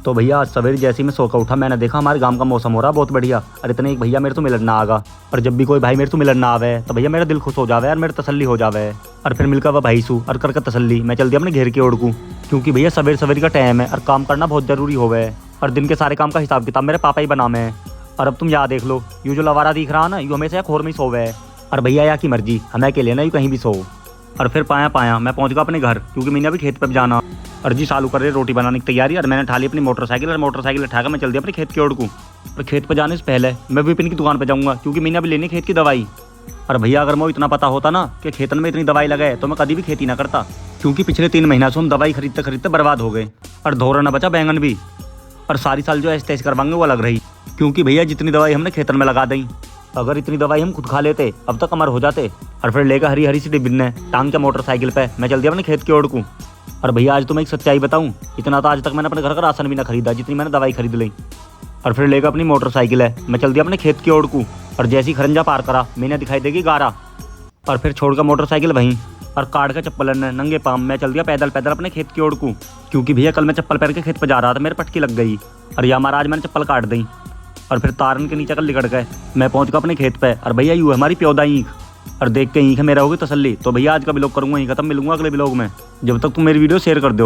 तो भैया आज सवेरे जैसे ही मैं सो कर उठा मैंने देखा हमारे गांव का मौसम हो रहा बहुत बढ़िया। और इतने एक भैया मेरे तो मिलन ना आगा। और जब भी कोई भाई मेरे तो मिलन ना आवे तो भैया मेरा दिल खुश हो जावे और मेरा तसल्ली हो जावे। और फिर मिलकर वह भाई सू और कर तसल्ली मैं चल दिया अपने घेर के ओढ़ को, क्योंकि भैया सवेरे सवेरे का टाइम है और काम करना बहुत जरूरी होवे। और दिन के सारे काम का हिसाब किताब मेरे पापा ही बनावे हैं। और अब तुम यहाँ देख लो, यू जो लवारा दिख रहा ना, यू हमेशा खोर में ही सोवे है। और भैया यहाँ की मर्जी, हमें अकेले ना यू कहीं भी सो। और फिर पाया मैं पहुंच गया अपने घर, क्योंकि मैंने अभी खेत पर जाना। और जी चालू कर रहे रोटी बनाने की तैयारी। और मैंने उठा ली अपनी मोटरसाइकिल और मोटरसाइकिल उठाकर मैं चल दिया अपने खेत की ओर को। और खेत पर जाने से पहले मैं विपिन की दुकान पर जाऊंगा, क्योंकि मैंने अभी लेनी खेत की दवाई। और भैया अगर मुझे इतना पता होता ना कि खेतन में इतनी दवाई लगाए तो मैं कभी भी खेती ना करता, क्योंकि पिछले 3 महीना से हम दवाई खरीदते खरीदते बर्बाद हो गए। और धोरा न बचा बैंगन भी। और सारी साल जो ऐसे करवाएंगे वो अलग रही, क्योंकि भैया जितनी दवाई हमने खेतन में लगा दी, अगर इतनी दवाई हम खुद खा लेते अब तक अमर हो जाते। और फिर लेकर हरी हरी सी डिब्बी टांग के मोटरसाइकिल पे मैं चल दिया अपने खेत की ओर को। और भैया आज तो मैं एक सच्चाई बताऊं, इतना तो आज तक मैंने अपने घर का राशन भी ना खरीदा जितनी मैंने दवाई खरीद ली। और फिर लेकर अपनी मोटरसाइकिल है मैं चल दिया अपने खेत की ओर को। और जैसी खरंजा पार करा मैंने दिखाई देगी गारा। और फिर छोड़कर मोटरसाइकिल वहीं और काट का चप्पल नंगे पाम मैं चल दिया पैदल पैदल अपने खेत की ओर को, क्योंकि भैया कल मैं चप्पल पहन के खेत पर जा रहा था, मेरे पटकी लग गई। और या हमारा आज मैंने चप्पल काट दी। और फिर तारन के नीचे कर लिकड़ गए मैं पहुंच गया अपने खेत पे। और भैया यूँ हमारी प्योदा ईख। और देख के ईख है मेरा होगी तसल्ली। तो भैया आज का ब्लॉग करूंगा यहीं खत्म, मिलूंगा अगले ब्लॉग में, जब तक तुम मेरी वीडियो शेयर कर दो।